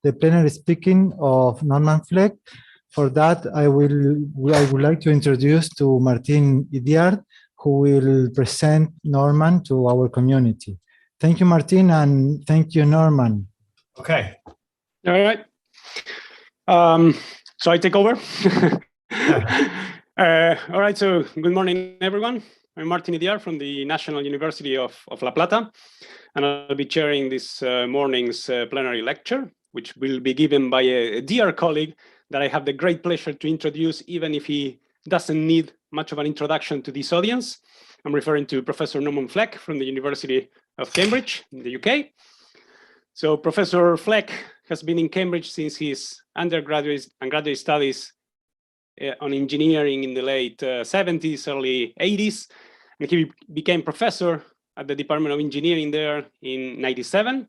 the plenary speaking of Norman Fleck. For that, I would like to introduce to Martin Idiard, who will present Norman to our community. Thank you, Martin, and thank you, Norman. Okay. All right. So I take over. All right. So good morning, everyone. I'm Martin Idiard from the National University of La Plata, and I'll be chairing this morning's plenary lecture, which will be given by a dear colleague that I have the great pleasure to introduce, even if he doesn't need much of an introduction to this audience. I'm referring to Professor Norman Fleck from the University of Cambridge in the UK. So Professor Fleck has been in Cambridge since his undergraduate and graduate studies on engineering in the late 70s, early 80s. And he became professor at the Department of Engineering there in 97.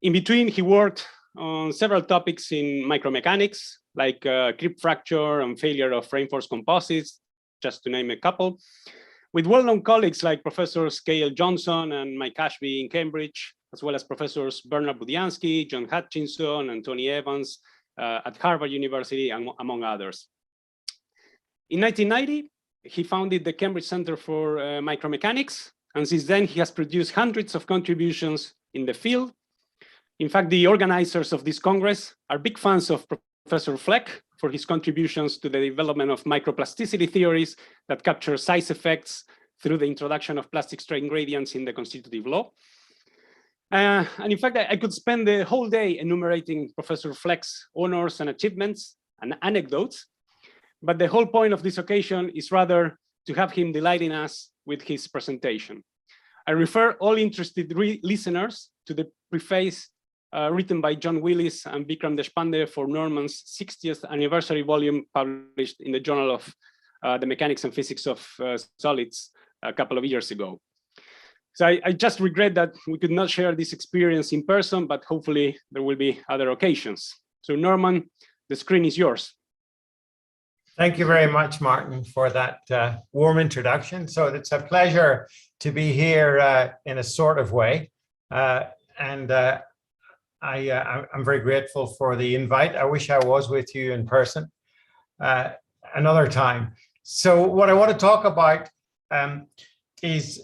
In between, he worked on several topics in micromechanics, like creep fracture and failure of reinforced composites, just to name a couple, with well-known colleagues like Professors K.L. Johnson and Mike Ashby in Cambridge, as well as Professors Bernard Budiansky, John Hutchinson, and Tony Evans at Harvard University, among others. In 1990, he founded the Cambridge Center for Micromechanics, and since then he has produced hundreds of contributions in the field. In fact, the organizers of this Congress are big fans of Professor Fleck for his contributions to the development of microplasticity theories that capture size effects through the introduction of plastic strain gradients in the constitutive law. And in fact, I could spend the whole day enumerating Professor Fleck's honors and achievements and anecdotes, but the whole point of this occasion is rather to have him delighting us with his presentation. I refer all interested listeners to the preface written by John Willis and Vikram Deshpande for Norman's 60th anniversary volume published in the Journal of the Mechanics and Physics of Solids a couple of years ago. So I just regret that we could not share this experience in person, but hopefully there will be other occasions. So Norman, the screen is yours. Thank you very much, Martin, for that warm introduction. So it's a pleasure to be here in a sort of way. I'm very grateful for the invite. I wish I was with you in person another time. So what I want to talk about is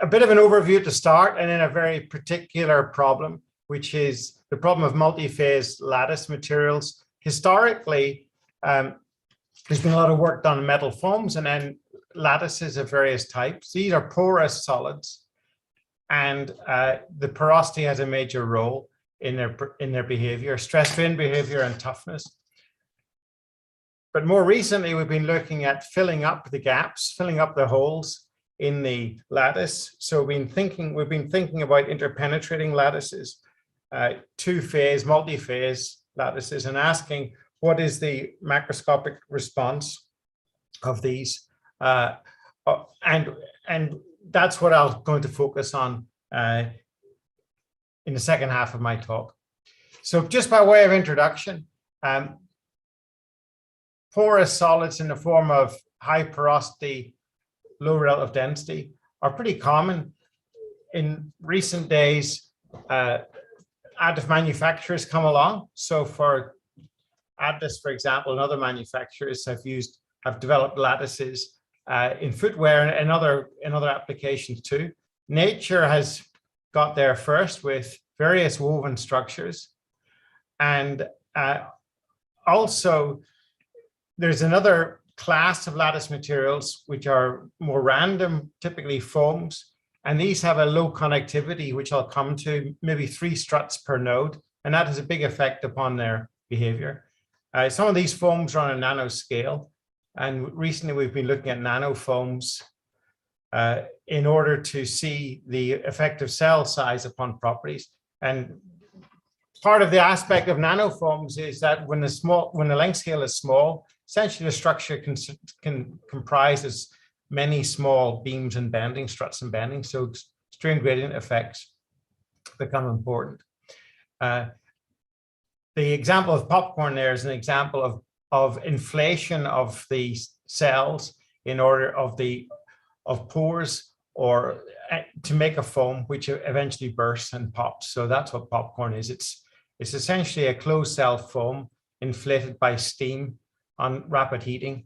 a bit of an overview to start, and then a very particular problem, which is the problem of multi-phase lattice materials. Historically, there's been a lot of work done on metal foams and then lattices of various types. These are porous solids, and the porosity has a major role in their behavior, stress strain behavior, and toughness. But more recently, we've been looking at filling up the gaps, filling up the holes in the lattice. So we've been thinking about interpenetrating lattices, two-phase, multi-phase lattices, and asking what is the macroscopic response of these, and that's what I'm going to focus on in the second half of my talk. So just by way of introduction, porous solids in the form of high porosity, low relative density are pretty common. In recent days, additive manufacturers come along. So for Atlas, for example, and other manufacturers have developed lattices in footwear and other applications too. Nature has got there first with various woven structures, and also there's another class of lattice materials which are more random, typically foams, and these have a low connectivity, which I'll come to, maybe 3 struts per node, and that has a big effect upon their behavior. Some of these foams are on a nanoscale, and recently we've been looking at nanofoams in order to see the effect of cell size upon properties. And part of the aspect of nanofoams is that when the length scale is small, essentially the structure can comprise many small beams and bending, struts and bending, so strain gradient effects become important. The example of popcorn there is an example of inflation of the cells in order of pores, or to make a foam which eventually bursts and pops. So that's what popcorn is. It's essentially a closed cell foam inflated by steam on rapid heating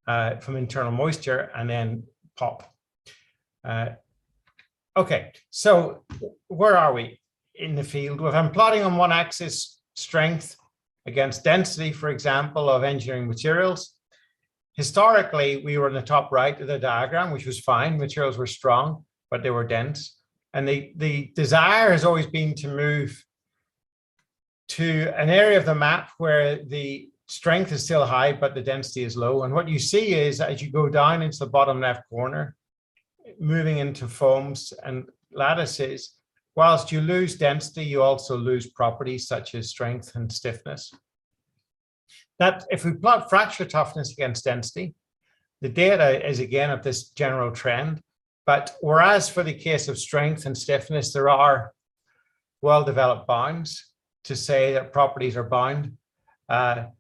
from internal moisture and then pop. Okay, so where are we in the field? If I'm plotting on one axis strength against density, for example, of engineering materials, historically, we were in the top right of the diagram, which was fine. Materials were strong, but they were dense. And the desire has always been to move to an area of the map where the strength is still high, but the density is low. And what you see is as you go down into the bottom left corner, moving into foams and lattices, whilst you lose density, you also lose properties such as strength and stiffness. That if we plot fracture toughness against density, the data is again of this general trend. But whereas for the case of strength and stiffness, there are well-developed bounds to say that properties are bound to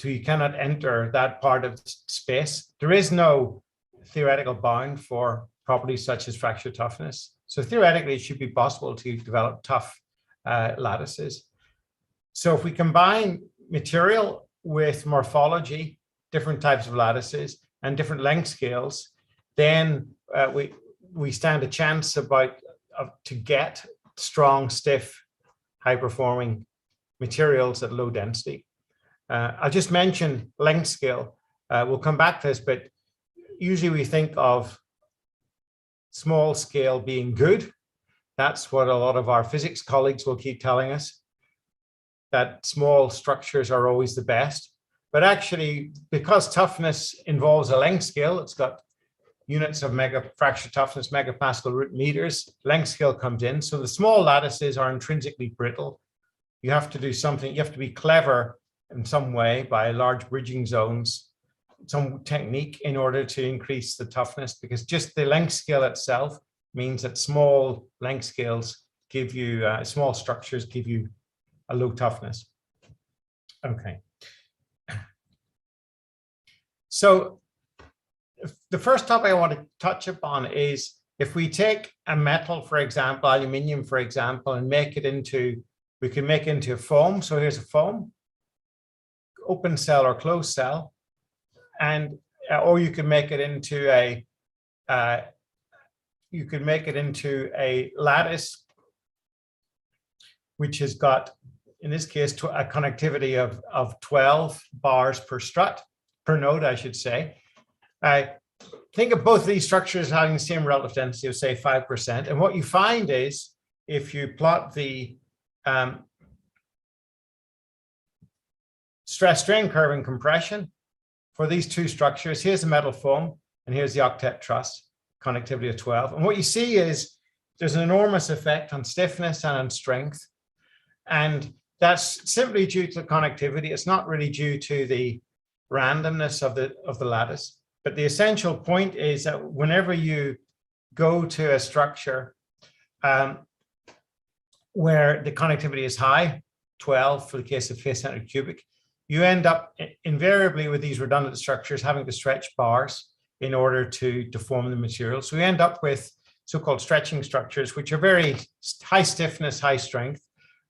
you cannot enter that part of space. There is no theoretical bound for properties such as fracture toughness. So theoretically, it should be possible to develop tough lattices. So if we combine material with morphology, different types of lattices and different length scales, then we stand a chance to get strong, stiff, high-performing materials at low density. I'll just mention length scale. We'll come back to this, but usually we think of small scale being good. That's what a lot of our physics colleagues will keep telling us, that small structures are always the best. But actually, because toughness involves a length scale, it's got units of fracture toughness, megapascal root meters, length scale comes in. So the small lattices are intrinsically brittle. You have to do something, you have to be clever in some way by large bridging zones, some technique in order to increase the toughness, because just the length scale itself means that small length scales give you, small structures give you a low toughness. Okay. So the first topic I want to touch upon is if we take a metal, for example, aluminium, for example, and make it into, we can make it into a foam. So here's a foam, open cell or closed cell, and or you can make it into a lattice, which has got, in this case, a connectivity of 12 bars per strut, per node, I should say. Think of both of these structures having the same relative density of, say, 5%. And what you find is, if you plot the stress-strain curve and compression for these two structures, here's the metal foam, and here's the octet truss, connectivity of 12. And what you see is there's an enormous effect on stiffness and on strength. And that's simply due to the connectivity. It's not really due to the randomness of the lattice. But the essential point is that whenever you go to a structure where the connectivity is high, 12 for the case of face center cubic, you end up invariably with these redundant structures having to stretch bars in order to deform the material. So we end up with so-called stretching structures, which are very high stiffness, high strength,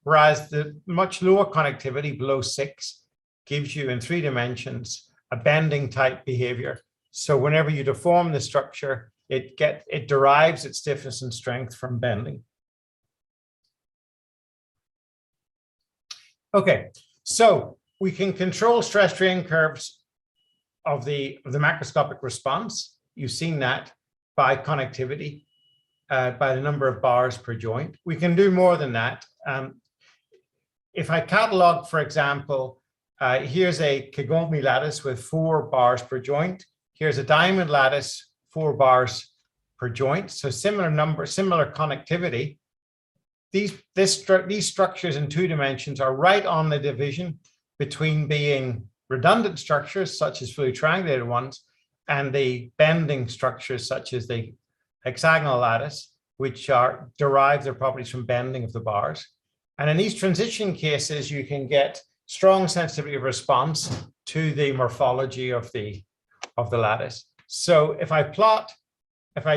whereas the much lower connectivity below 6 gives you in 3 dimensions a bending type behavior. So whenever you deform the structure, it derives its stiffness and strength from bending. Okay, so we can control stress strain curves of the macroscopic response. You've seen that by connectivity, by the number of bars per joint. We can do more than that. If I catalog, for example, here's a Kagome lattice with 4 bars per joint. Here's a diamond lattice, 4 bars per joint. So similar number, similar connectivity. These structures in 2 dimensions are right on the division between being redundant structures, such as fully triangulated ones, and the bending structures, such as the hexagonal lattice, which derive their properties from bending of the bars. And in these transition cases, you can get strong sensitivity of response to the morphology of the lattice. So if I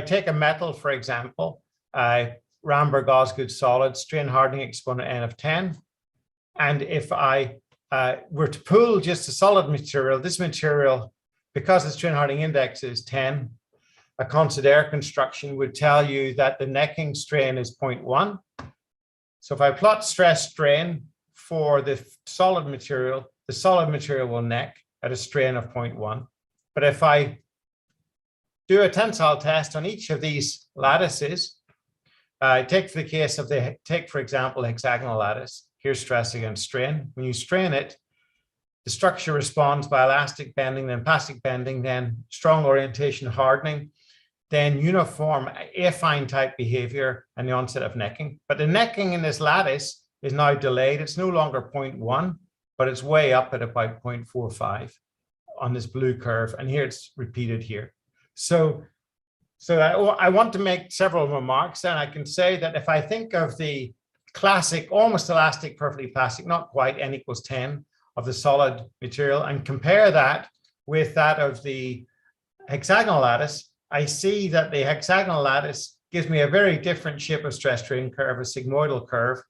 take a metal, for example, Ramberg Osgood solid, strain hardening exponent n of 10, And if I were to pull just a solid material, this material, because the strain hardening index is 10, a constant air construction would tell you that the necking strain is 0.1. So if I plot stress strain for the solid material will neck at a strain of 0.1. But if I do a tensile test on each of these lattices, take for example, hexagonal lattice. Here's stress against strain. When you strain it, the structure responds by elastic bending, then plastic bending, then strong orientation hardening, then uniform affine type behavior and the onset of necking. But the necking in this lattice is now delayed. It's no longer 0.1, but it's way up at about 0.45 on this blue curve. And here it's repeated here. So I want to make several remarks, and I can say that if I think of the classic, almost elastic, perfectly plastic, not quite, n equals 10 of the solid material, and compare that with that of the hexagonal lattice, I see that the hexagonal lattice gives me a very different shape of stress strain curve, a sigmoidal curve,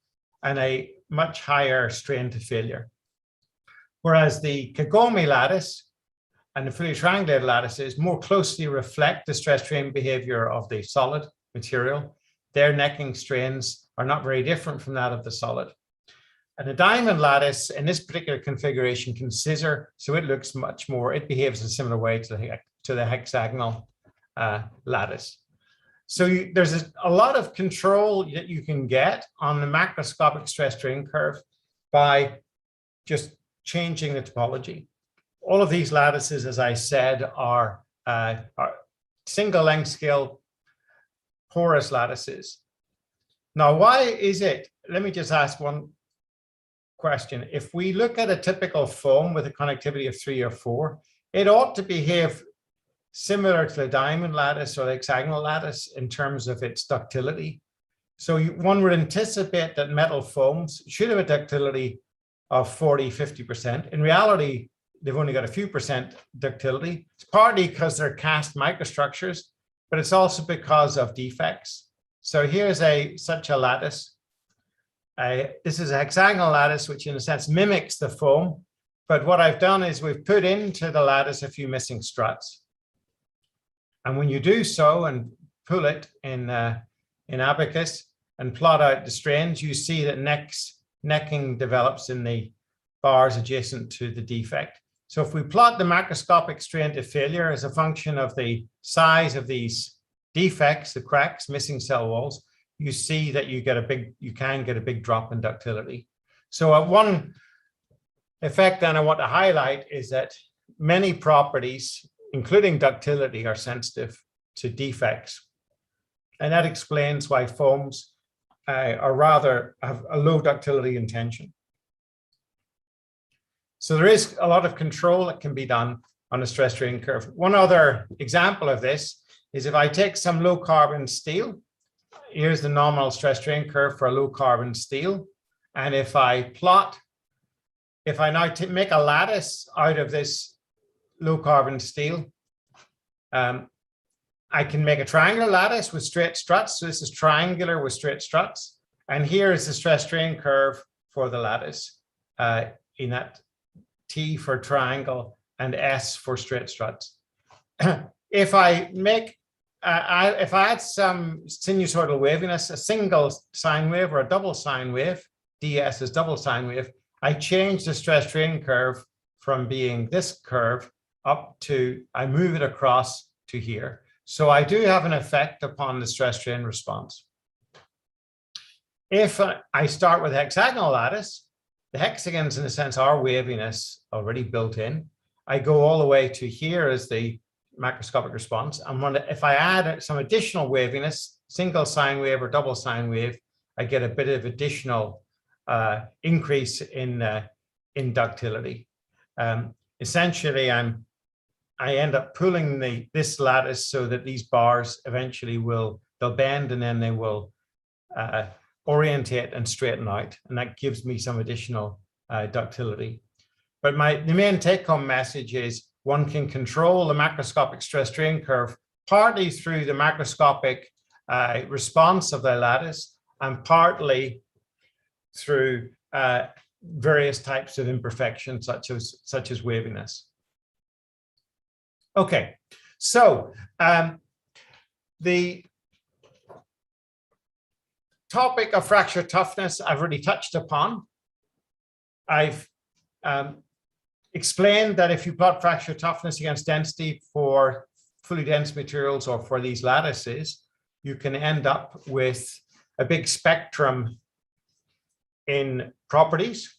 and a much higher strain to failure. Whereas the Kagome lattice and the fully triangulated lattices more closely reflect the stress strain behavior of the solid material. Their necking strains are not very different from that of the solid. And the diamond lattice in this particular configuration can scissor, so it looks much more, it behaves in a similar way to the hexagonal lattice. So there's a lot of control that you can get on the macroscopic stress strain curve by just changing the topology. All of these lattices, as I said, are single length scale porous lattices. Now, why is it? Let me just ask one question. If we look at a typical foam with a conductivity of 3 or 4, it ought to behave similar to the diamond lattice or the hexagonal lattice in terms of its ductility. So one would anticipate that metal foams should have a ductility of 40, 50%. In reality, they've only got a few percent ductility. It's partly because they're cast microstructures, but it's also because of defects. So here's such a lattice. This is a hexagonal lattice, which in a sense mimics the foam. But what I've done is we've put into the lattice a few missing struts. And when you do so and pull it in Abacus and plot out the strains, you see that necking develops in the bars adjacent to the defect. So if we plot the macroscopic strain to failure as a function of the size of these defects, the cracks, missing cell walls, you see that you can get a big drop in ductility. So one effect that I want to highlight is that many properties, including ductility, are sensitive to defects. And that explains why foams have a low ductility intention. So there is a lot of control that can be done on a stress strain curve. One other example of this is if I take some low carbon steel, here's the nominal stress strain curve for a low carbon steel. And if I now make a lattice out of this low carbon steel, I can make a triangular lattice with straight struts. So this is triangular with straight struts. And here is the stress strain curve for the lattice in that T for triangle and S for straight struts. If I add some sinusoidal waviness, a single sine wave or a double sine wave, ds is double sine wave, I change the stress strain curve from being this curve up to, I move it across to here. So I do have an effect upon the stress strain response. If I start with hexagonal lattice, the hexagons in a sense are waviness already built in. I go all the way to here as the macroscopic response. And if I add some additional waviness, single sine wave or double sine wave, I get a bit of additional increase in ductility. Essentially, I end up pulling this lattice so that these bars eventually they'll bend and then they will orientate and straighten out, and that gives me some additional ductility. But the main take-home message is one can control the macroscopic stress strain curve partly through the macroscopic response of the lattice and partly through various types of imperfections such as waviness. Okay, so the topic of fracture toughness I've already touched upon. I've explained that if you plot fracture toughness against density for fully dense materials or for these lattices, you can end up with a big spectrum in properties.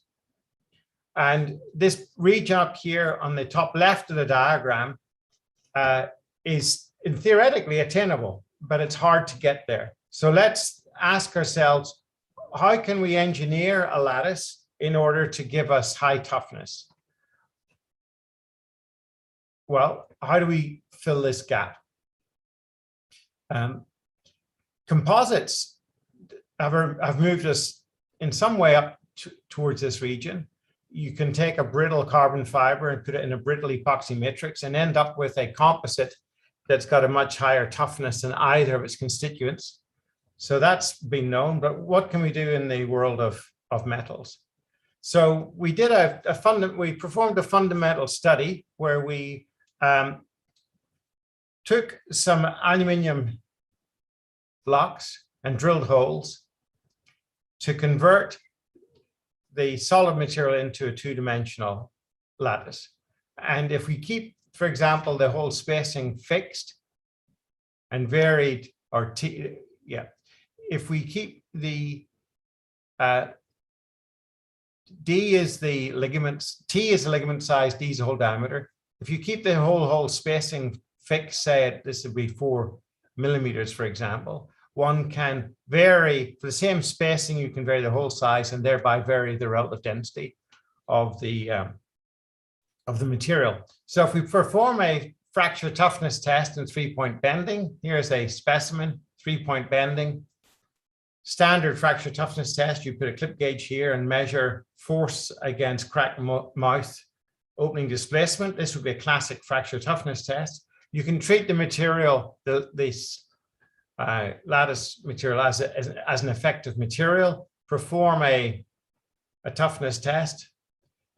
And this region up here on the top left of the diagram is theoretically attainable, but it's hard to get there. So let's ask ourselves, how can we engineer a lattice in order to give us high toughness? Well, how do we fill this gap? Composites have moved us in some way up towards this region. You can take a brittle carbon fiber and put it in a brittle epoxy matrix and end up with a composite that's got a much higher toughness than either of its constituents. So that's been known, but what can we do in the world of metals? So we did we performed a fundamental study where we took some aluminium blocks and drilled holes to convert the solid material into a two-dimensional lattice. And if we keep, for example, the whole spacing fixed and varied, or if we keep the D is the ligaments, T is the ligament size, D is the hole diameter. If you keep the whole spacing fixed, say this would be 4 millimeters, for example, one can vary, for the same spacing, you can vary the hole size and thereby vary the relative density of the material. So if we perform a fracture toughness test in 3-point bending, here's a specimen, 3-point bending. Standard fracture toughness test, you put a clip gauge here and measure force against crack mouth opening displacement. This would be a classic fracture toughness test. You can treat the material, this lattice material as an effective material, perform a toughness test,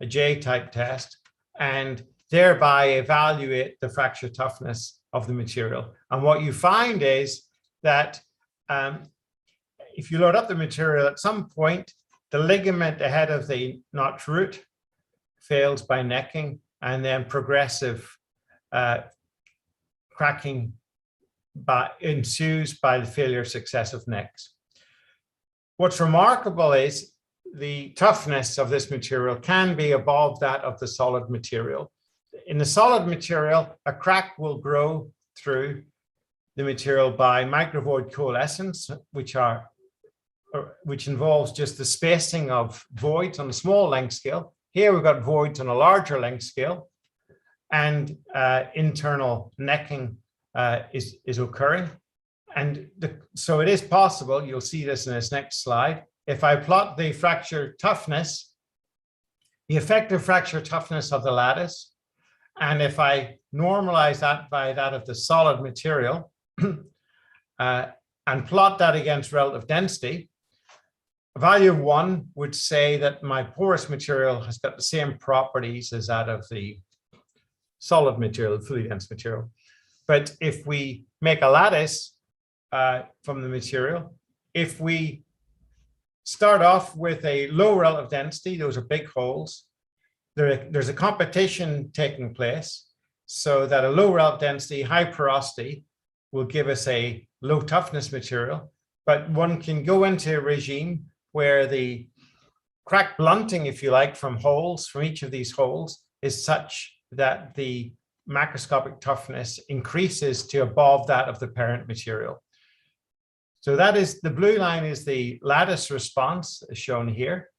a J-type test, and thereby evaluate the fracture toughness of the material. And what you find is that if you load up the material, at some point, the ligament ahead of the notch root fails by necking, and then progressive cracking ensues by the failure of successive necks. What's remarkable is the toughness of this material can be above that of the solid material. In the solid material, a crack will grow through the material by microvoid coalescence, which involves just the spacing of voids on a small length scale. Here we've got voids on a larger length scale, and internal necking is occurring. And so it is possible, you'll see this in this next slide, if I plot the fracture toughness, the effective fracture toughness of the lattice, and if I normalize that by that of the solid material, and plot that against relative density, a value of 1 would say that my porous material has got the same properties as that of the solid material, fully dense material. But if we make a lattice from the material, if we start off with a low relative density, those are big holes, there's a competition taking place so that a low relative density, high porosity will give us a low toughness material, but one can go into a regime where the crack blunting, if you like, from each of these holes is such that the macroscopic toughness increases to above that of the parent material. So that is, the blue line is the lattice response as shown here.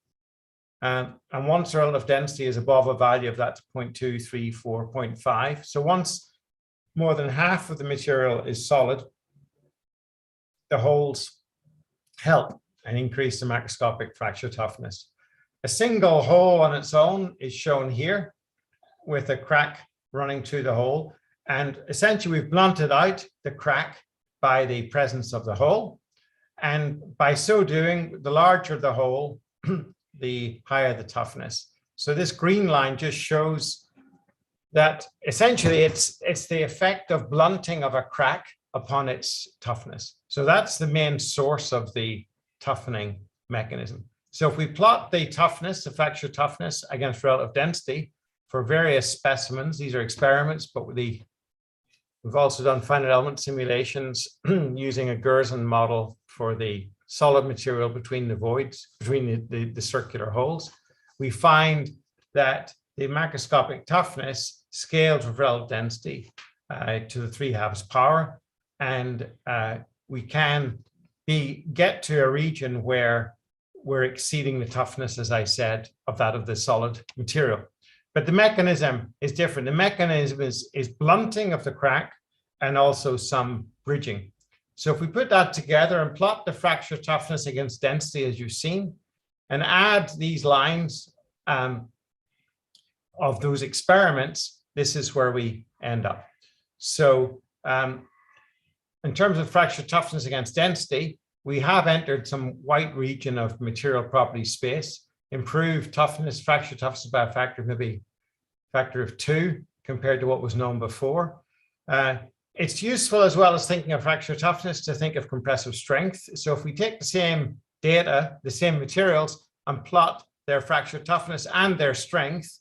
And once the relative density is above a value of that 0.2, 3, 4, 0.5. So once more than half of the material is solid, the holes help and increase the macroscopic fracture toughness. A single hole on its own is shown here with a crack running through the hole. And essentially we've blunted out the crack by the presence of the hole. And by so doing, the larger the hole, the higher the toughness. So this green line just shows that essentially it's the effect of blunting of a crack upon its toughness. So that's the main source of the toughening mechanism. So if we plot the toughness, the fracture toughness against relative density for various specimens, these are experiments, but we've also done finite element simulations using a Gerson model for the solid material between the voids, between the circular holes. We find that the macroscopic toughness scales with relative density to the 3/2 power, and we can get to a region where we're exceeding the toughness, as I said, of that of the solid material. But the mechanism is different. The mechanism is blunting of the crack and also some bridging. So if we put that together and plot the fracture toughness against density, as you've seen, and add these lines of those experiments, this is where we end up. So in terms of fracture toughness against density, we have entered some white region of material property space, improved toughness, fracture toughness by a factor, maybe factor of 2 compared to what was known before. It's useful, as well as thinking of fracture toughness, to think of compressive strength. So if we take the same data, the same materials, and plot their fracture toughness and their strength,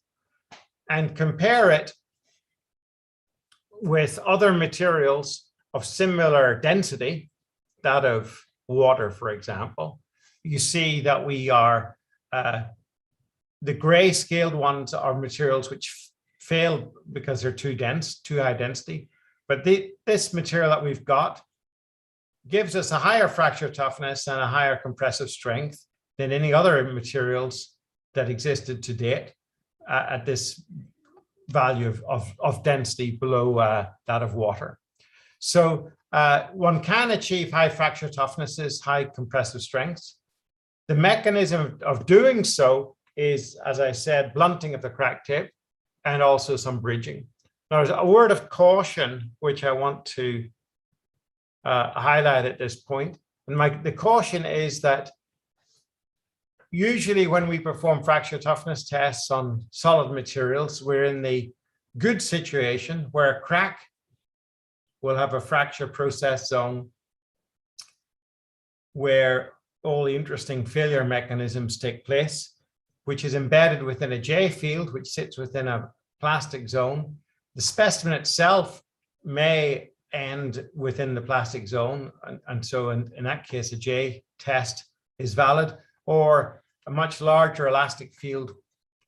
and compare it with other materials of similar density, that of water, for example, you see that we are, the gray scaled ones are materials which fail because they're too dense, too high density. But this material that we've got gives us a higher fracture toughness and a higher compressive strength than any other materials that existed to date at this value of density below that of water. So one can achieve high fracture toughnesses, high compressive strengths. The mechanism of doing so is, as I said, blunting of the crack tip and also some bridging. Now, there's a word of caution which I want to highlight at this point. And the caution is that usually when we perform fracture toughness tests on solid materials, we're in the good situation where a crack will have a fracture process zone where all the interesting failure mechanisms take place, which is embedded within a J field, which sits within a plastic zone. The specimen itself may end within the plastic zone, and so in that case, a J test is valid, or a much larger elastic field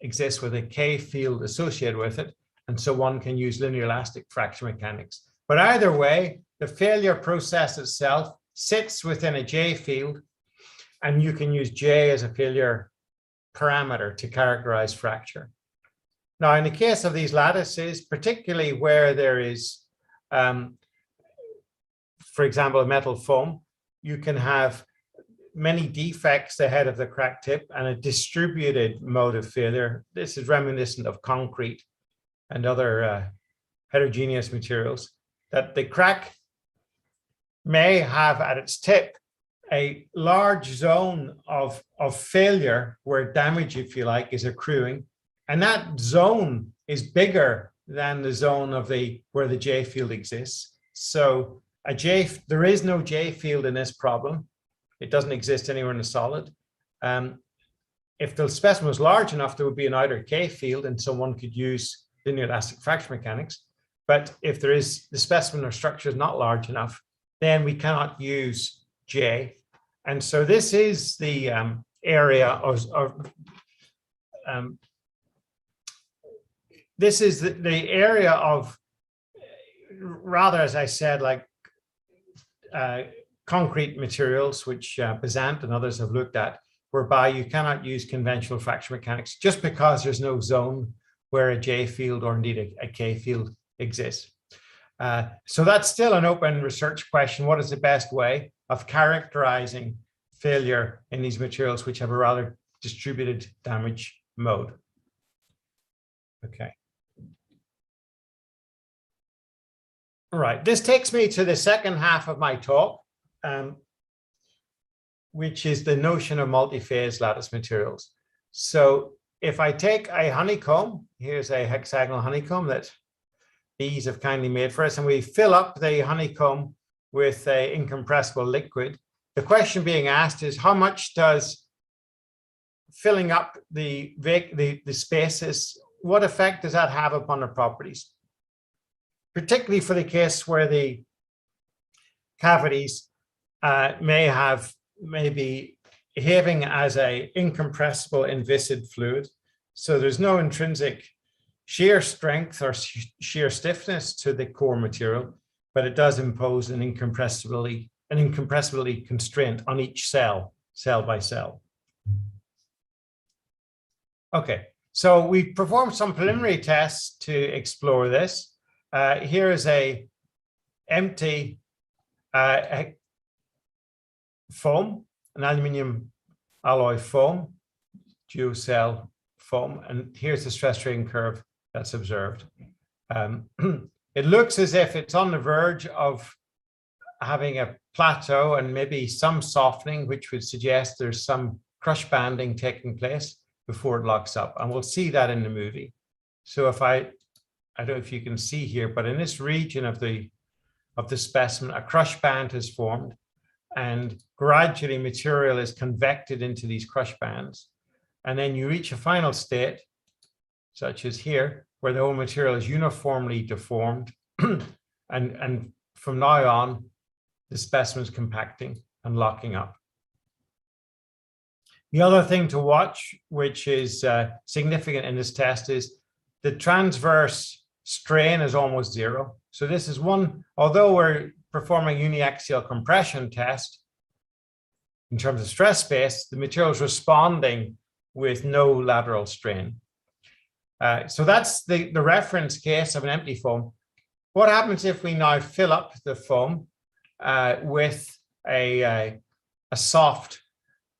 exists with a K field associated with it, and so one can use linear elastic fracture mechanics. But either way, the failure process itself sits within a J field, and you can use J as a failure parameter to characterize fracture. Now, in the case of these lattices, particularly where there is, for example, a metal foam, you can have many defects ahead of the crack tip and a distributed mode of failure. This is reminiscent of concrete and other heterogeneous materials, that the crack may have at its tip a large zone of failure where damage, if you like, is accruing. And that zone is bigger than the zone of where the J field exists. So there is no J field in this problem. It doesn't exist anywhere in the solid. If the specimen was large enough, there would be an outer K field, and someone could use linear elastic fracture mechanics. But if the specimen or structure is not large enough, then we cannot use J. And so this is the area this is the area of, rather, as I said, like concrete materials, which Bazant and others have looked at, whereby you cannot use conventional fracture mechanics just because there's no zone where a J field or indeed a K field exists. So that's still an open research question. What is the best way of characterizing failure in these materials which have a rather distributed damage mode? Okay. All right, this takes me to the second half of my talk, which is the notion of multi-phase lattice materials. So if I take a honeycomb, here's a hexagonal honeycomb that bees have kindly made for us, and we fill up the honeycomb with a incompressible liquid. The question being asked is, how much does filling up the spaces, what effect does that have upon the properties? Particularly for the case where the cavities may be behaving as a incompressible inviscid fluid. So there's no intrinsic shear strength or shear stiffness to the core material, but it does impose an incompressibility constraint on each cell by cell. Okay, so we performed some preliminary tests to explore this. Here is a empty foam, an aluminium alloy foam, dual cell foam, and here's the stress strain curve that's observed. It looks as if it's on the verge of having a plateau and maybe some softening, which would suggest there's some crush banding taking place before it locks up, and we'll see that in the movie. So if I don't know if you can see here, but in this region of the specimen, a crush band has formed, and gradually material is convected into these crush bands. And then you reach a final state, such as here, where the whole material is uniformly deformed. and from now on, the specimen is compacting and locking up. The other thing to watch, which is significant in this test, is the transverse strain is almost zero. So this is one, although we're performing uniaxial compression test, in terms of stress space, the material is responding with no lateral strain. So that's the reference case of an empty foam. What happens if we now fill up the foam with a soft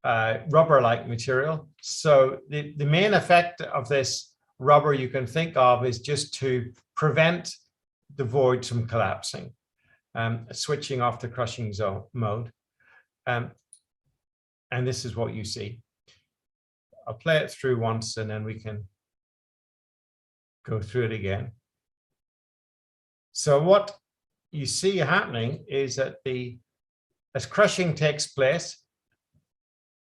rubber-like material? So the main effect of this rubber you can think of is just to prevent the voids from collapsing, switching off the crushing zone mode. And this is what you see. I'll play it through once and then we can go through it again. So what you see happening is that as crushing takes place,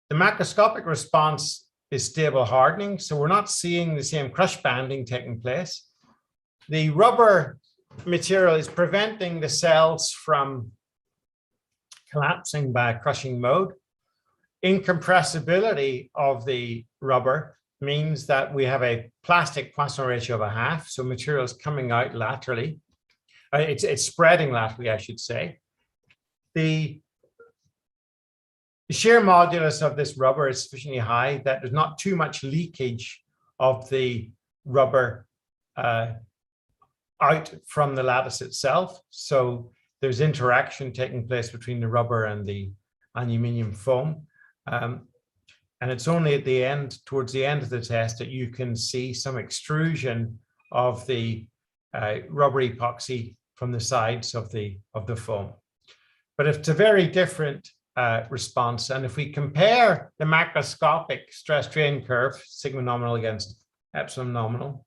the macroscopic response is stable hardening. So we're not seeing the same crush banding taking place. The rubber material is preventing the cells from collapsing by crushing mode. Incompressibility of the rubber means that we have a plastic Poisson ratio of 1/2. So material is coming out laterally. It's spreading laterally, I should say. The shear modulus of this rubber is sufficiently high that there's not too much leakage of the rubber out from the lattice itself. So there's interaction taking place between the rubber and the aluminium foam. And it's only at the end, towards the end of the test, that you can see some extrusion of the rubber epoxy from the sides of the foam. But it's a very different response. And if we compare the macroscopic stress strain curve, sigma nominal against epsilon nominal,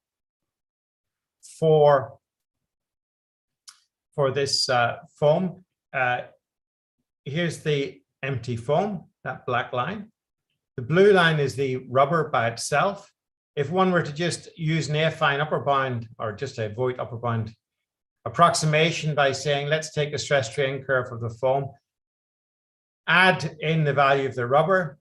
for this foam, here's the empty foam, that black line. The blue line is the rubber by itself. If one were to just use an affine upper bound or just a Voigt upper bound approximation by saying, let's take a stress strain curve of the foam, add in the value of the rubber,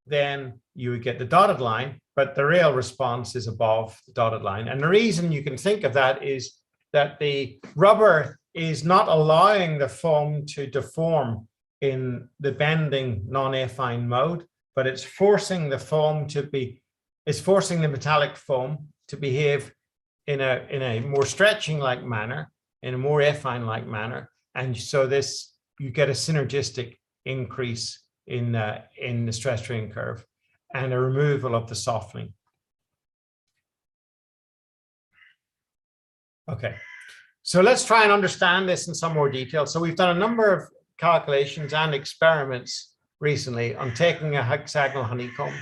then you would get the dotted line, but the real response is above the dotted line. And the reason you can think of that is that the rubber is not allowing the foam to deform in the bending non-affine mode, but it's forcing the foam to be, it's forcing the metallic foam to behave in a more stretching-like manner, in a more affine-like manner. And so this, you get a synergistic increase in the stress strain curve and a removal of the softening. Okay, so let's try and understand this in some more detail. So we've done a number of calculations and experiments recently on taking a hexagonal honeycomb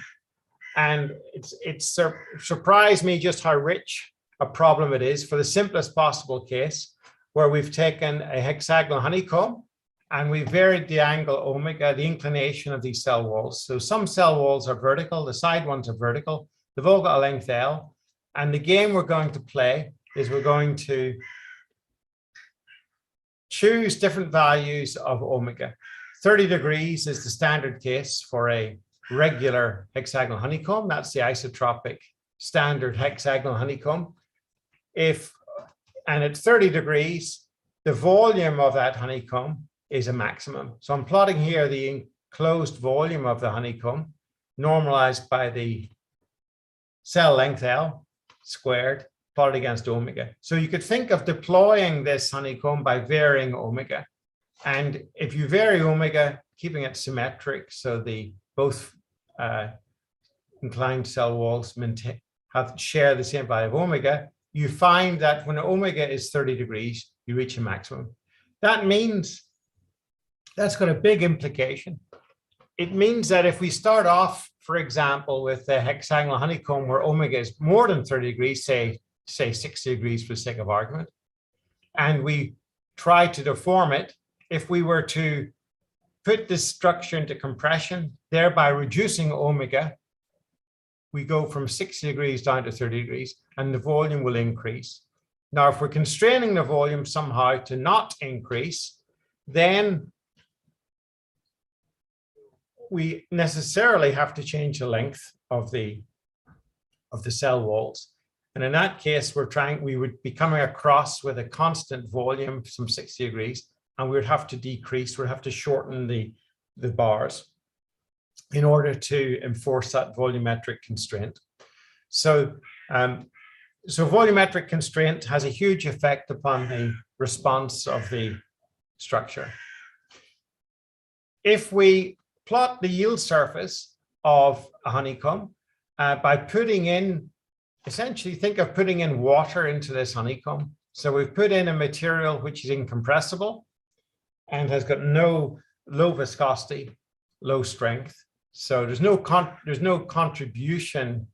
And it's surprised me just how rich a problem it is for the simplest possible case, where we've taken a hexagonal honeycomb and we varied the angle omega, the inclination of these cell walls. So some cell walls are vertical, the side ones are vertical, they've all got a length L. And the game we're going to play is we're going to choose different values of omega. 30 degrees is the standard case for a regular hexagonal honeycomb. That's the isotropic standard hexagonal honeycomb. And at 30 degrees, the volume of that honeycomb is a maximum. So I'm plotting here the enclosed volume of the honeycomb normalized by the cell length L squared plotted against omega. So you could think of deploying this honeycomb by varying omega. And if you vary omega, keeping it symmetric, so the both inclined cell walls share the same value of omega, you find that when omega is 30 degrees, you reach a maximum. That means that's got a big implication. It means that if we start off, for example, with a hexagonal honeycomb where omega is more than 30 degrees, say 60 degrees for the sake of argument, and we try to deform it, if we were to put this structure into compression, thereby reducing omega, we go from 60 degrees down to 30 degrees, and the volume will increase. Now, if we're constraining the volume somehow to not increase, then we necessarily have to change the length of the cell walls. And in that case, we would be coming across with a constant volume, some 60 degrees, and we would have to decrease, we'd have to shorten the bars in order to enforce that volumetric constraint. So, so volumetric constraint has a huge effect upon the response of the structure. If we plot the yield surface of a honeycomb by putting in, essentially think of putting in water into this honeycomb. So we've put in a material which is incompressible and has got low viscosity, low strength. So there's no contribution,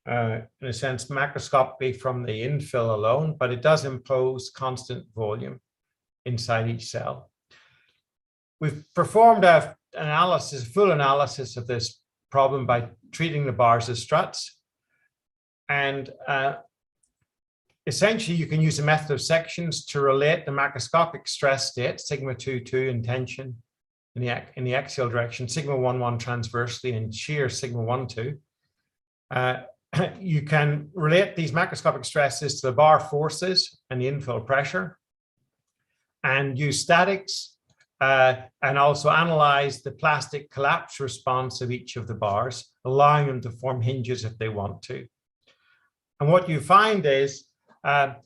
in a sense, macroscopically from the infill alone, but it does impose constant volume inside each cell. We've performed a full analysis of this problem by treating the bars as struts. And essentially, you can use a method of sections to relate the macroscopic stress state, sigma 2,2 in tension in the axial direction, sigma 1,1 transversely, and shear sigma 1,2. You can relate these macroscopic stresses to the bar forces and the infill pressure, and use statics, and also analyze the plastic collapse response of each of the bars, allowing them to form hinges if they want to. And what you find is that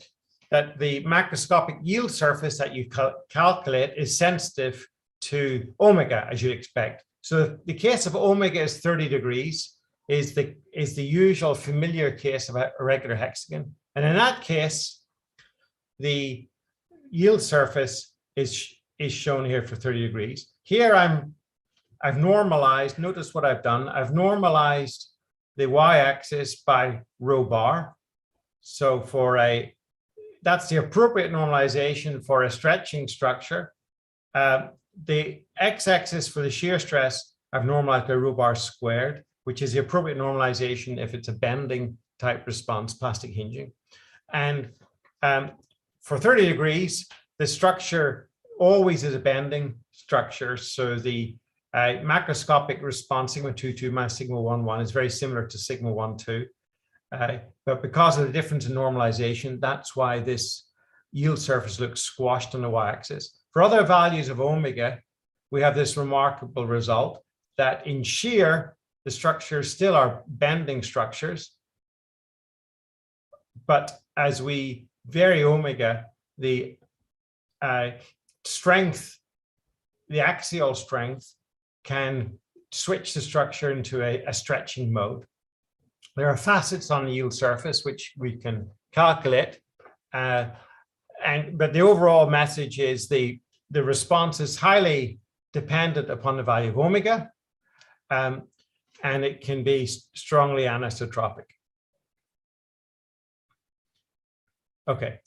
the macroscopic yield surface that you calculate is sensitive to omega, as you'd expect. So the case of omega is 30 degrees is the usual familiar case of a regular hexagon. And in that case, the yield surface is shown here for 30 degrees. Here I've normalized, notice what I've done. I've normalized the y-axis by rho bar. So that's the appropriate normalization for a stretching structure. The x-axis for the shear stress, I've normalized by rho bar squared, which is the appropriate normalization if it's a bending type response, plastic hinging. And for 30 degrees, the structure always is a bending structure. So the macroscopic response, sigma 2,2 minus sigma 1,1 is very similar to sigma 1,2. But because of the difference in normalization, that's why this yield surface looks squashed on the y-axis. For other values of omega, we have this remarkable result that in shear, the structures still are bending structures. But as we vary omega, the strength, the axial strength, can switch the structure into a stretching mode. There are facets on the yield surface which we can calculate, but the overall message is the response is highly dependent upon the value of omega. and it can be strongly anisotropic. Okay,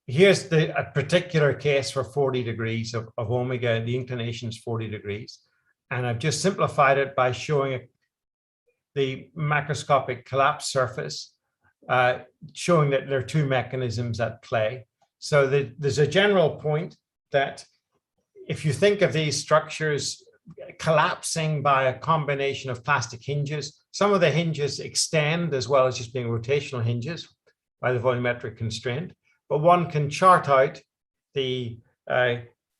here's a particular case for 40 degrees of omega. The inclination is 40 degrees. And I've just simplified it by showing the macroscopic collapse surface, showing that there are two mechanisms at play. So there's a general point that if you think of these structures collapsing by a combination of plastic hinges, some of the hinges extend as well as just being rotational hinges by the volumetric constraint. But one can chart out the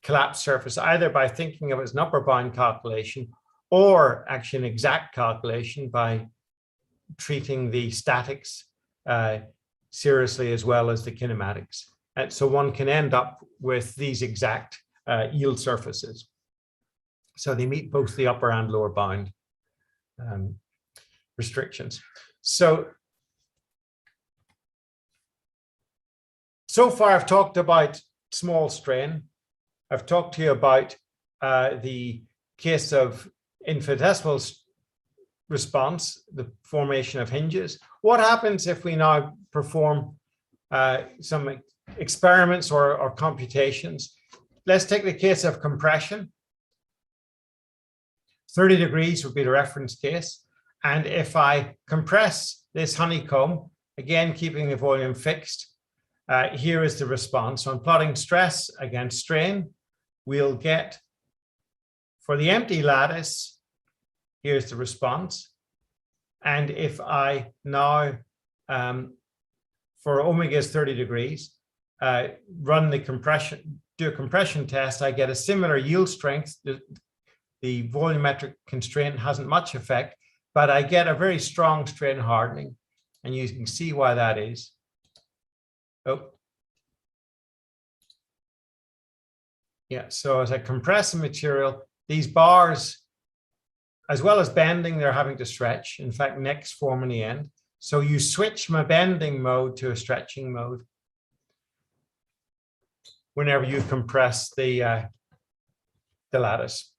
collapse surface either by thinking of it as an upper bound calculation or actually an exact calculation by treating the statics seriously as well as the kinematics. And so one can end up with these exact yield surfaces. So they meet both the upper and lower bound restrictions. So far I've talked about small strain. I've talked to you about the case of infinitesimal response, the formation of hinges. What happens if we now perform some experiments or computations? Let's take the case of compression. 30 degrees would be the reference case. And if I compress this honeycomb, again, keeping the volume fixed, here is the response. So I'm plotting stress against strain. We'll get, for the empty lattice, here's the response. And if I now, for omega is 30 degrees, run the compression, do a compression test, I get a similar yield strength. The volumetric constraint hasn't much effect, but I get a very strong strain hardening. And you can see why that is. Oh. Yeah, so as I compress the material, these bars, as well as bending, they're having to stretch. In fact, necks form in the end. So you switch from a bending mode to a stretching mode whenever you compress the lattice,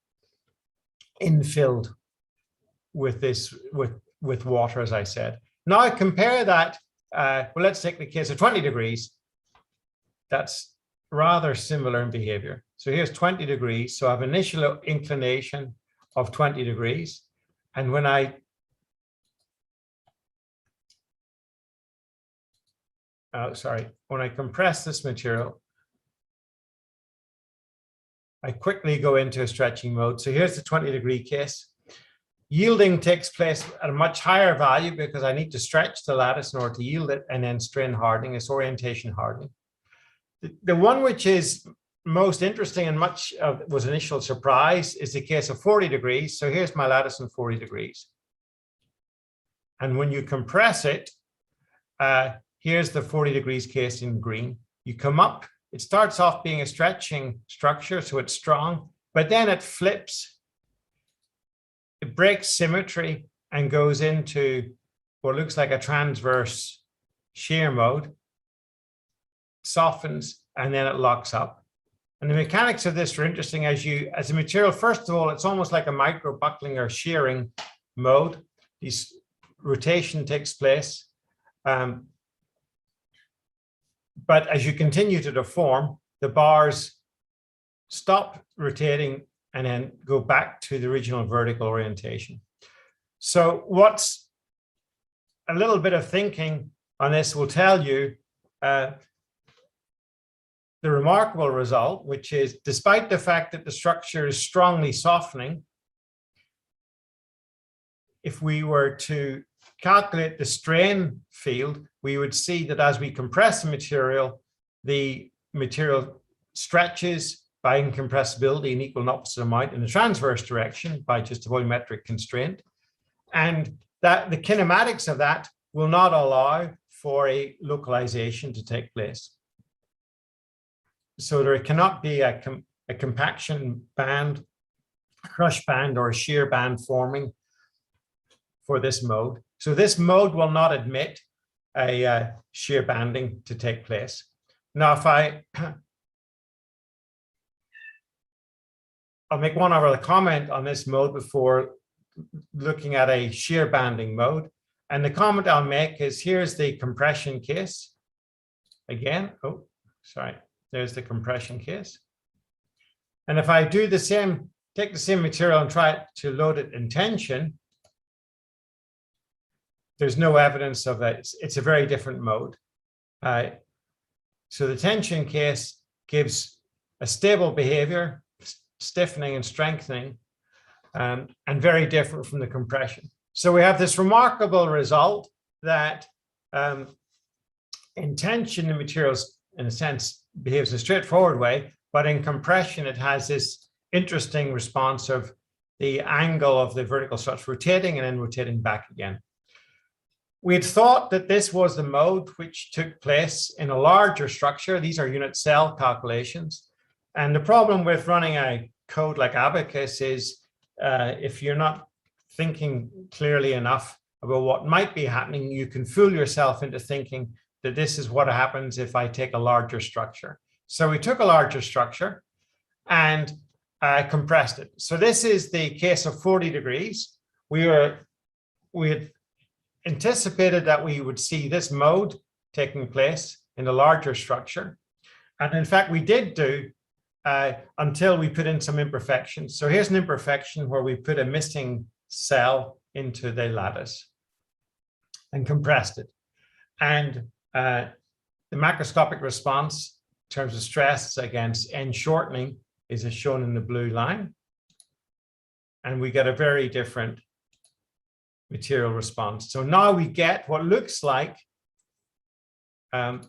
infilled with this with water, as I said. Now I compare that. Well, let's take the case of 20 degrees. That's rather similar in behavior. So here's 20 degrees. So I have initial inclination of 20 degrees. And when I when I compress this material, I quickly go into a stretching mode. So here's the 20-degree case. Yielding takes place at a much higher value because I need to stretch the lattice in order to yield it, and then strain hardening, it's orientation hardening. The one which is most interesting and much of was initial surprise is the case of 40 degrees. So here's my lattice in 40 degrees. And when you compress it, here's the 40 degrees case in green. You come up, it starts off being a stretching structure, so it's strong, but then it flips. It breaks symmetry and goes into what looks like a transverse shear mode, softens, and then it locks up. And the mechanics of this are interesting as a material. First of all, it's almost like a micro buckling or shearing mode. This rotation takes place. But as you continue to deform, the bars stop rotating and then go back to the original vertical orientation. So what's a little bit of thinking on this will tell you the remarkable result, which is despite the fact that the structure is strongly softening, if we were to calculate the strain field, we would see that as we compress the material stretches by incompressibility in equal and opposite amount in the transverse direction by just a volumetric constraint. And that the kinematics of that will not allow for a localization to take place. So there cannot be a compaction band, a crush band, or a shear band forming for this mode. So this mode will not admit a shear banding to take place. Now, if I'll make one other comment on this mode before looking at a shear banding mode. And the comment I'll make is here's the compression case. Again, oh, sorry, there's the compression case. And if I do the same, take the same material and try to load it in tension, there's no evidence of that. It's a very different mode. So the tension case gives a stable behavior, stiffening and strengthening, and very different from the compression. So we have this remarkable result that in tension, the materials, in a sense, behaves in a straightforward way, but in compression, it has this interesting response of the angle of the vertical structure rotating and then rotating back again. We had thought that this was the mode which took place in a larger structure. These are unit cell calculations. And the problem with running a code like Abacus is if you're not thinking clearly enough about what might be happening, you can fool yourself into thinking that this is what happens if I take a larger structure. So we took a larger structure and compressed it. So this is the case of 40 degrees. We had anticipated that we would see this mode taking place in a larger structure. And in fact, we did do until we put in some imperfections. So here's an imperfection where we put a missing cell into the lattice and compressed it. And the macroscopic response in terms of stress against end shortening is as shown in the blue line. And we get a very different material response. So now we get what looks like, do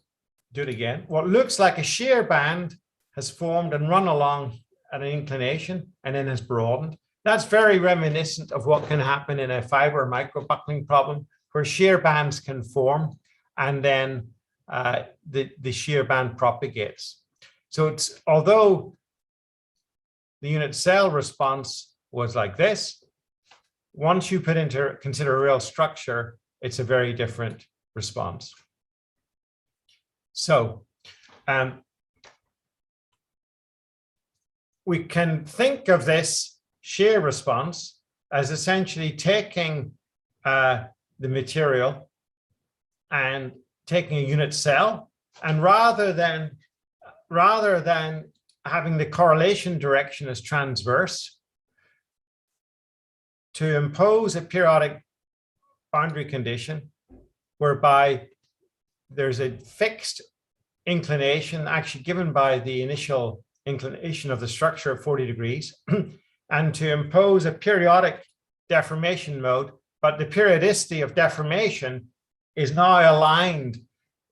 it again, what looks like a shear band has formed and run along at an inclination and then has broadened. That's very reminiscent of what can happen in a fiber microbuckling problem where shear bands can form and then the shear band propagates. So it's, although the unit cell response was like this, once you put into consider a real structure, it's a very different response. So we can think of this shear response as essentially taking the material and taking a unit cell, and rather than having the correlation direction as transverse, to impose a periodic boundary condition whereby there's a fixed inclination actually given by the initial inclination of the structure at 40 degrees and to impose a periodic deformation mode, but the periodicity of deformation is now aligned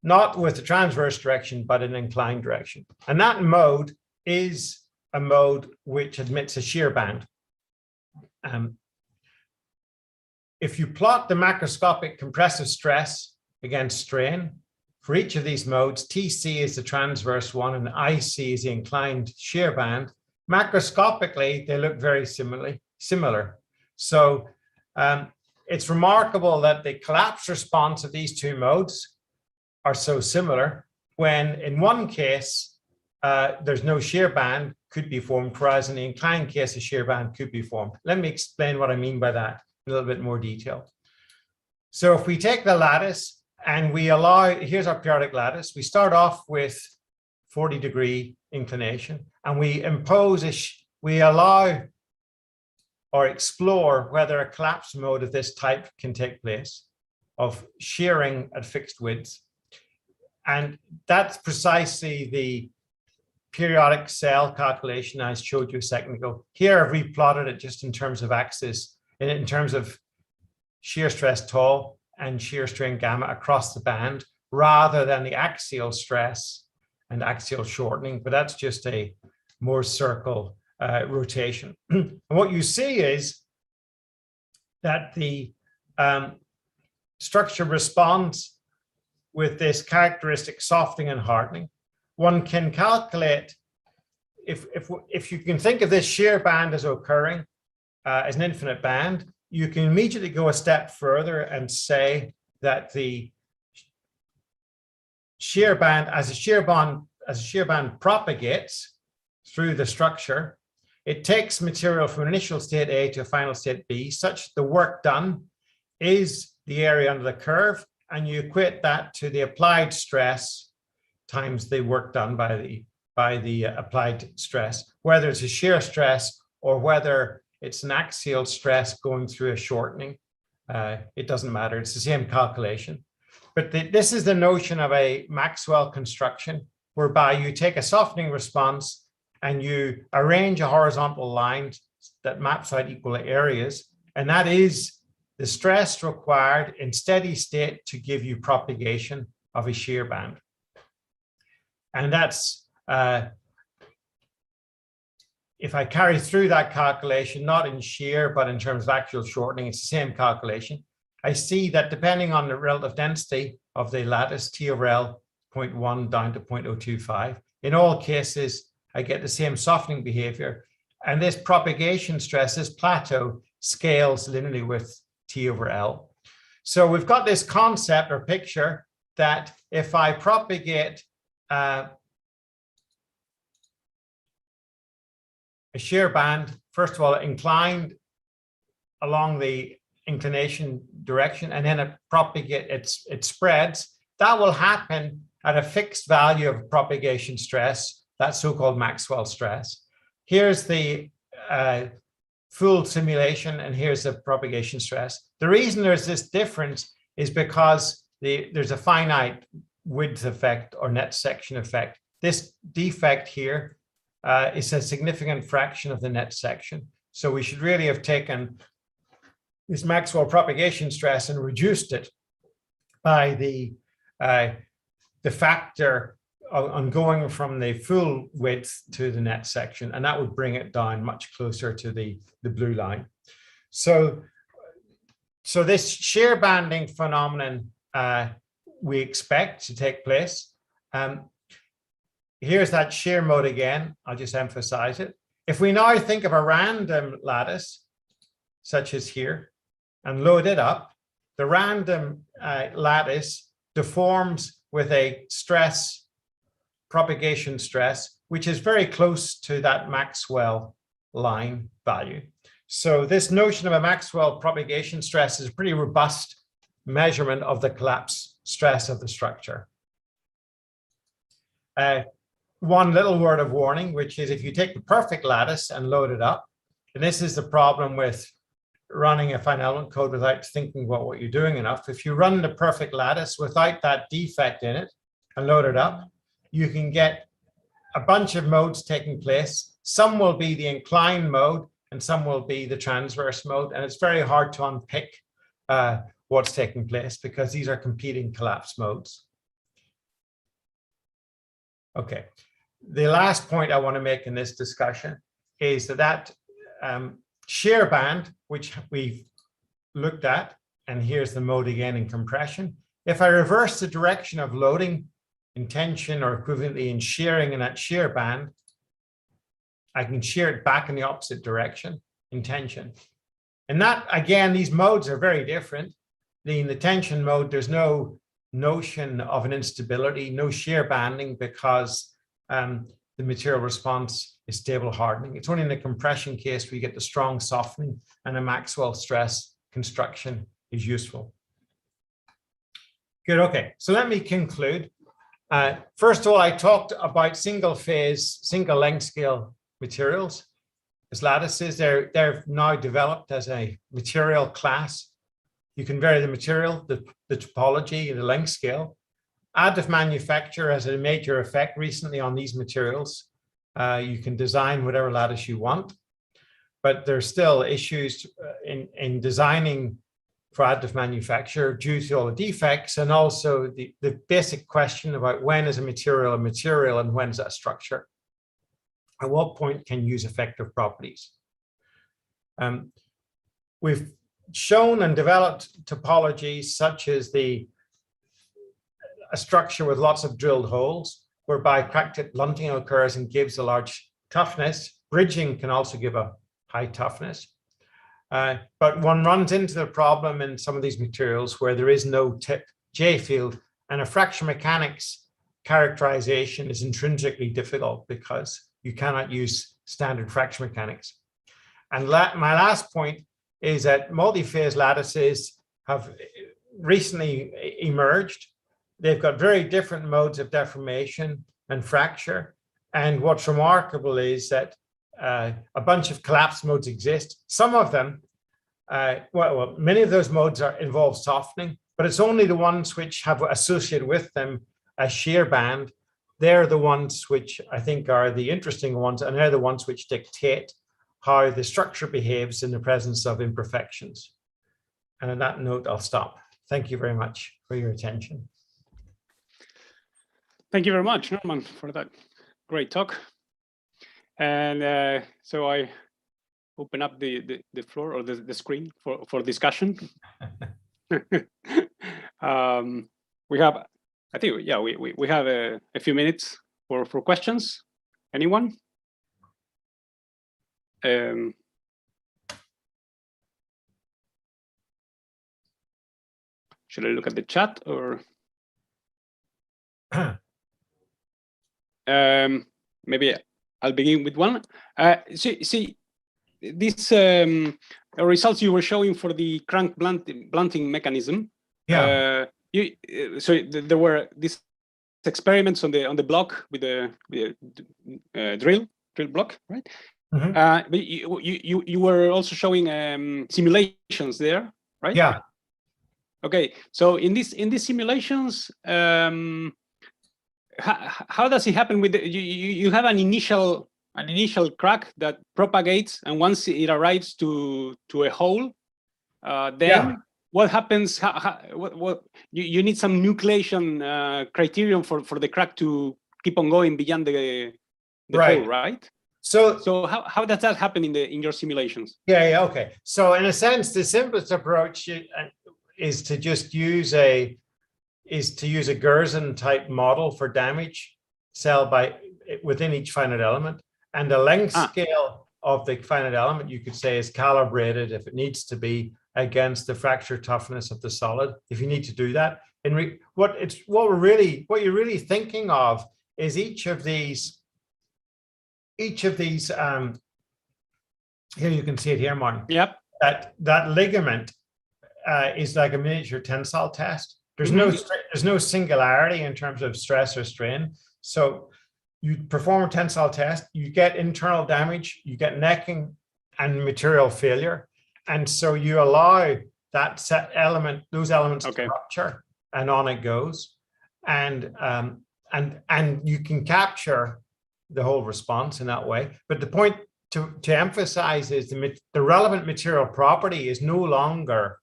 not with the transverse direction, but an inclined direction. And that mode is a mode which admits a shear band. If you plot the macroscopic compressive stress against strain, for each of these modes, TC is the transverse one and IC is the inclined shear band. Macroscopically, they look very similar. So it's remarkable that the collapse response of these two modes are so similar when in one case, there's no shear band could be formed, whereas in the inclined case, a shear band could be formed. Let me explain what I mean by that in a little bit more detail. So if we take the lattice and we allow, here's our periodic lattice, we start off with 40-degree inclination and we impose, we allow or explore whether a collapse mode of this type can take place of shearing at fixed widths. And that's precisely the periodic cell calculation I showed you a second ago. Here I've replotted it just in terms of axis, in terms of shear stress tau and shear strain gamma across the band, rather than the axial stress and axial shortening, but that's just a Mohr circle rotation. And what you see is that the structure responds with this characteristic softening and hardening. One can calculate, if you can think of this shear band as occurring as an infinite band, you can immediately go a step further and say that the shear band, as a shear band propagates through the structure, it takes material from initial state A to a final state B, such the work done is the area under the curve, and you equate that to the applied stress times the work done by the applied stress, whether it's a shear stress or whether it's an axial stress going through a shortening. It doesn't matter, it's the same calculation. But this is the notion of a Maxwell construction, whereby you take a softening response and you arrange a horizontal line that maps out equal areas, and that is the stress required in steady state to give you propagation of a shear band. And that's, if I carry through that calculation, not in shear, but in terms of actual shortening, it's the same calculation. I see that depending on the relative density of the lattice, T over L, 0.1 down to 0.025, in all cases, I get the same softening behavior. And this propagation stress, this plateau, scales linearly with T over L. So we've got this concept or picture that if I propagate a shear band, first of all, inclined along the inclination direction, and then it spreads, that will happen at a fixed value of propagation stress, that so-called Maxwell stress. Here's the full simulation, and here's the propagation stress. The reason there's this difference is because there's a finite width effect or net section effect. This defect here is a significant fraction of the net section. So we should really have taken this Maxwell propagation stress and reduced it by the factor on going from the full width to the net section, and that would bring it down much closer to the blue line. So this shear banding phenomenon we expect to take place. Here's that shear mode again. I'll just emphasize it. If we now think of a random lattice, such as here, and load it up, the random lattice deforms with a stress, propagation stress, which is very close to that Maxwell line value. So this notion of a Maxwell propagation stress is a pretty robust measurement of the collapse stress of the structure. One little word of warning, which is if you take the perfect lattice and load it up, and this is the problem with running a finite element code without thinking about what you're doing enough. If you run the perfect lattice without that defect in it and load it up, you can get a bunch of modes taking place. Some will be the inclined mode and some will be the transverse mode. And it's very hard to unpick what's taking place because these are competing collapse modes. Okay, the last point I want to make in this discussion is that shear band, which we've looked at, and here's the mode again in compression. If I reverse the direction of loading in tension or equivalently in shearing in that shear band, I can shear it back in the opposite direction in tension. And that, again, these modes are very different. In the tension mode, there's no notion of an instability, no shear banding, because the material response is stable hardening. It's only in the compression case we get the strong softening, and a Maxwell stress construction is useful. Good, okay, so let me conclude. First of all, I talked about single phase, single length scale materials as lattices. They're now developed as a material class. You can vary the material, the topology, the length scale. Additive manufacture has a major effect recently on these materials. You can design whatever lattice you want, but there's still issues in designing for additive manufacture due to all the defects, and also the basic question about when is a material and when is that structure? At what point can you use effective properties? We've shown and developed topologies such as a structure with lots of drilled holes, whereby crack tip blunting occurs and gives a large toughness. Bridging can also give a high toughness. But one runs into the problem in some of these materials where there is no tip J field, and a fracture mechanics characterization is intrinsically difficult because you cannot use standard fracture mechanics. And my last point is that multi-phase lattices have recently emerged. They've got very different modes of deformation and fracture. And what's remarkable is that a bunch of collapse modes exist. Some of them, many of those modes involve softening, but it's only the ones which have associated with them a shear band. They're the ones which I think are the interesting ones, and they're the ones which dictate how the structure behaves in the presence of imperfections. And on that note, I'll stop. Thank you very much for your attention. Thank you very much, Norman, for that great talk. And so I open up the floor or the screen for discussion. We have, I think, yeah, we have a few minutes for questions. Anyone? Should I look at the chat or? Maybe I'll begin with one. See these results you were showing for the crank blunting mechanism. Yeah. So there were these experiments on the block with the drill block, right? Mm-hmm. But you were also showing simulations there, right? Yeah. Okay. So in these simulations, how does it happen with you have an initial crack that propagates, and once it arrives to a hole, then what happens? What you need some nucleation criterion for the crack to keep on going beyond the hole, right? So how does that happen in your simulations? Yeah, okay. So in a sense, the simplest approach is to just use a Gerson type model for damage cell within each finite element, and the length scale of the finite element, you could say, is calibrated if it needs to be against the fracture toughness of the solid. If you need to do that, what you're really thinking of is each of these. Here you can see it here, Martin. Yep. That ligament is like a miniature tensile test. There's no singularity in terms of stress or strain. So you perform a tensile test, you get internal damage, you get necking and material failure, and so you allow those elements to rupture, and on it goes, and you can capture the whole response in that way. But the point to emphasize is the relevant material property is no longer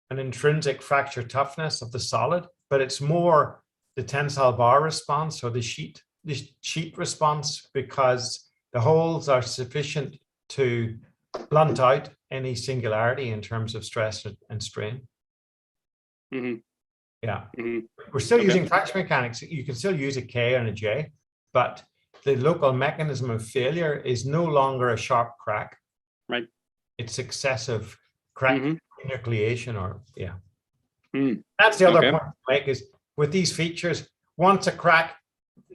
an intrinsic fracture toughness of the solid, but it's more the tensile bar response or the sheet response, because the holes are sufficient to blunt out any singularity in terms of stress and strain. Mm-hmm. Yeah. Mm-hmm. We're still using fracture mechanics. You can still use a K and a J, but the local mechanism of failure is no longer a sharp crack. Right. It's excessive crack nucleation, or That's the other point to make, is with these features, once a crack,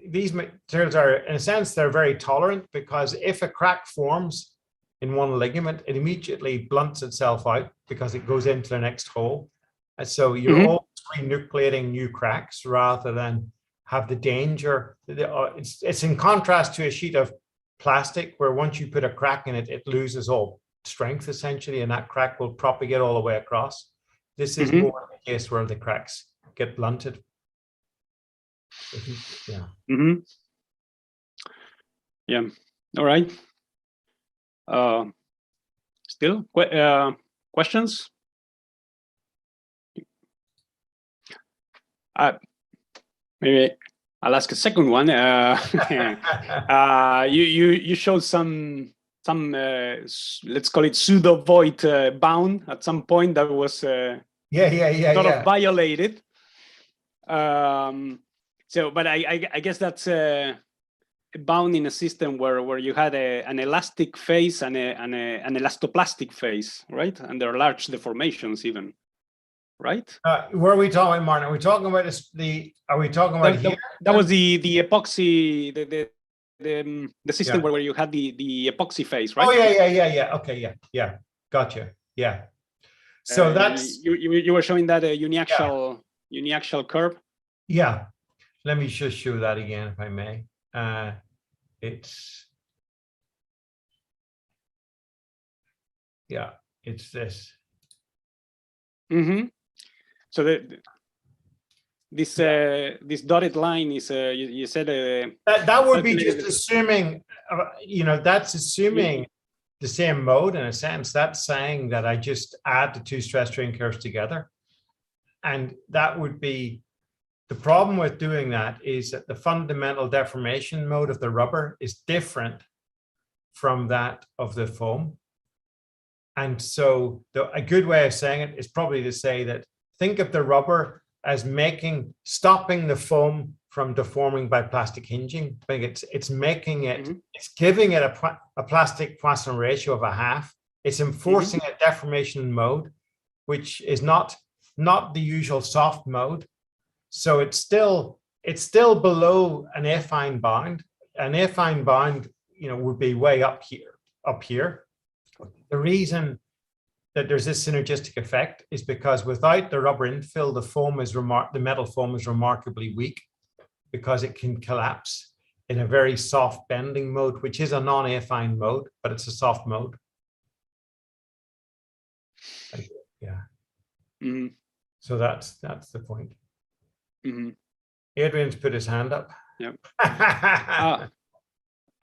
these materials are, in a sense, they're very tolerant, because if a crack forms in one ligament, it immediately blunts itself out because it goes into the next hole. And so you're always renucleating new cracks rather than have the danger. It's in contrast to a sheet of plastic, where once you put a crack in it, it loses all strength essentially, and that crack will propagate all the way across. This is more the case where the cracks get blunted. Yeah. Yeah. All right. Still questions? Maybe I'll ask a second one. You showed some let's call it pseudo void bound at some point that was sort of violated. So, but I guess that's bound in a system where you had an elastic phase and an elastoplastic phase, right? And there are large deformations even, right? Where are we talking, Martin? Are we talking about here? That was the epoxy, the the system where you had the epoxy phase, right? Oh yeah. Okay, yeah. Gotcha. Yeah. So that's you were showing that uniaxial curve. Yeah. Let me just show that again, if I may. It's this. Mm-hmm. So this dotted line is you said that would be just assuming that's assuming the same mode in a sense. That's saying that I just add the two stress strain curves together, and that would be the problem with doing that is that the fundamental deformation mode of the rubber is different from that of the foam. And so a good way of saying it is probably to say that think of the rubber as stopping the foam from deforming by plastic hinging. I think it's making it, it's giving it a plastic Poisson ratio of 1/2. It's enforcing a deformation mode, which is not the usual soft mode. So it's still below an affine bound. An affine bound, would be way up here. The reason that there's this synergistic effect is because without the rubber infill, the metal foam is remarkably weak because it can collapse in a very soft bending mode, which is a non-affine mode, but it's a soft mode. Yeah. Mm-hmm. So that's the point. Mm-hmm. Adrian's put his hand up. Yeah.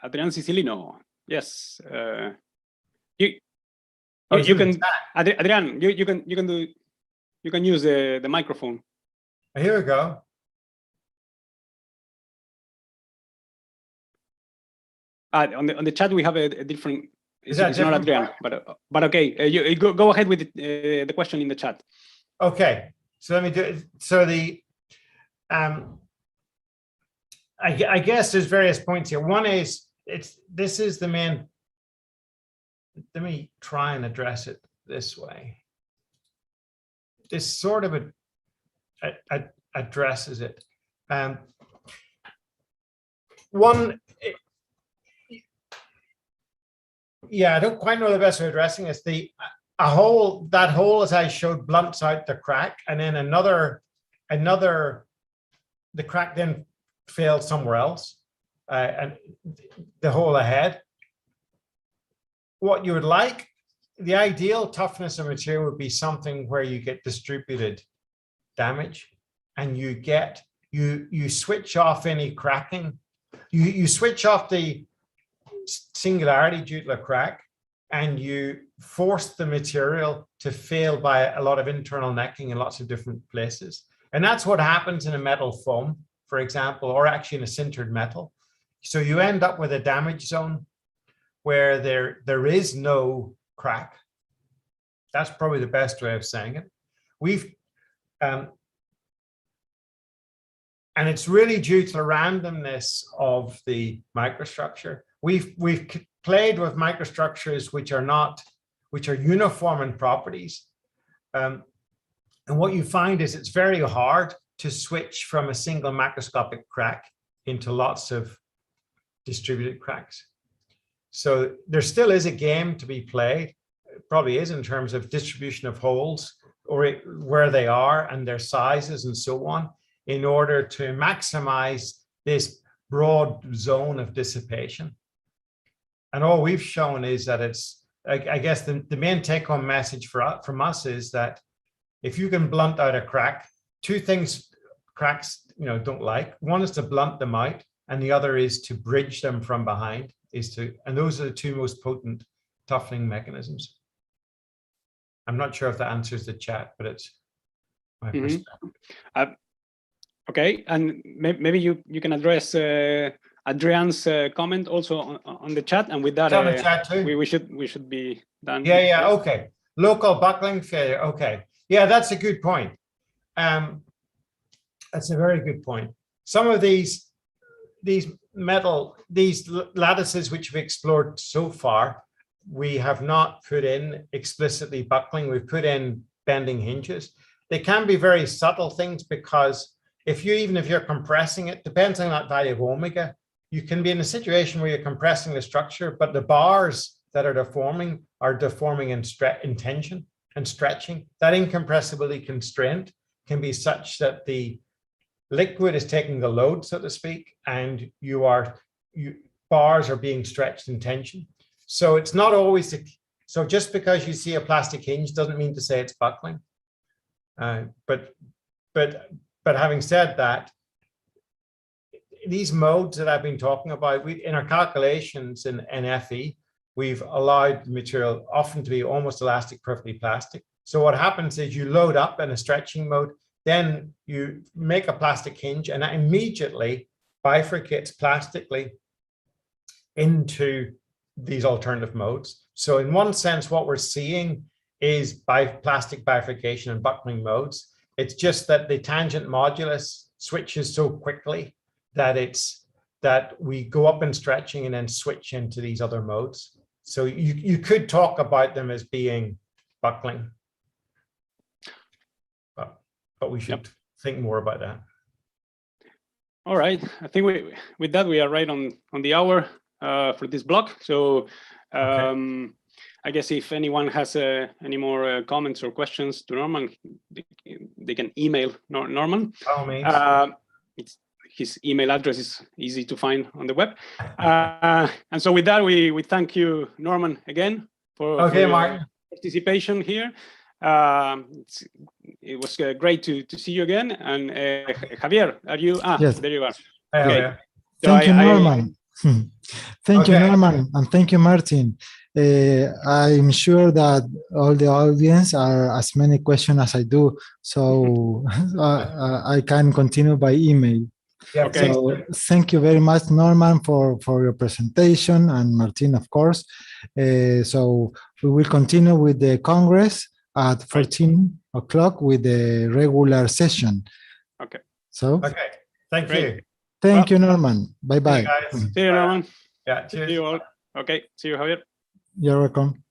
Adrian Sicilino. Yes. You can, Adrian. You can use the microphone. Here we go. On the chat we have a different. It's not Adrian, part? but okay. You go ahead with the question in the chat. Okay, so let me do it. So I guess there's various points here. One is this is the main. Let me try and address it this way. This sort of addresses it. One, I don't quite know the best way of addressing this. That hole, as I showed, blunts out the crack, and then the crack then failed somewhere else, and the hole ahead. What you would like, the ideal toughness of material would be something where you get distributed damage, and you switch off any cracking. You switch off the singularity due to a crack, and you force the material to fail by a lot of internal necking in lots of different places. And that's what happens in a metal foam, for example, or actually in a sintered metal. So you end up with a damage zone where there is no crack. That's probably the best way of saying it. And it's really due to the randomness of the microstructure. We've played with microstructures which are uniform in properties. And what you find is it's very hard to switch from a single macroscopic crack into lots of distributed cracks. So there still is a game to be played. It probably is in terms of distribution of holes or where they are and their sizes and so on, in order to maximize this broad zone of dissipation. And all we've shown is that it's, I guess the main take-home message from us is that if you can blunt out a crack, two things cracks don't like. One is to blunt them out, and the other is to bridge them from behind. And those are the two most potent toughening mechanisms. I'm not sure if that answers the chat, but it's my perspective. Okay, and maybe you can address Adrian's comment also on the chat, and with that, we should be done. Yeah. Okay. Local buckling failure. Okay. Yeah, that's a good point. That's a very good point. Some of these lattices which we've explored so far, we have not put in explicitly buckling. We've put in bending hinges. They can be very subtle things, because even if you're compressing it, depends on that value of omega, you can be in a situation where you're compressing the structure, but the bars that are deforming in tension and stretching. That incompressibility constraint can be such that the liquid is taking the load, so to speak, and bars are being stretched in tension. So it's not always, so just because you see a plastic hinge doesn't mean to say it's buckling. But having said that, these modes that I've been talking about, in our calculations in FE, we've allowed the material often to be almost elastic, perfectly plastic. So what happens is you load up in a stretching mode, then you make a plastic hinge, and that immediately bifurcates plastically into these alternative modes. So in one sense, what we're seeing is plastic bifurcation and buckling modes. It's just that the tangent modulus switches so quickly that we go up in stretching and then switch into these other modes. So you could talk about them as being buckling, but we should think more about that. All right, I think with that we are right on the hour for this block. So I guess if anyone has any more comments or questions to Norman, they can email Norman. By all means. His email address is easy to find on the web. And so with that, we thank you, Norman, again for your participation here. It was great to see you again. And Javier, are you? Yes. There you are. Okay. Thank you, Norman. Thank you, Norman, and thank you, Martin. I'm sure that all the audience are as many questions as I do, so I can continue by email. Yeah, okay. So thank you very much, Norman, for your presentation, and Martin, of course. So we will continue with the Congress at 14 o'clock with the regular session. Okay. So. Okay. Thank you. Thank you, Norman. Bye-bye. See you, Norman. Yeah, cheers. See you all. Okay. See you, Javier. You're welcome.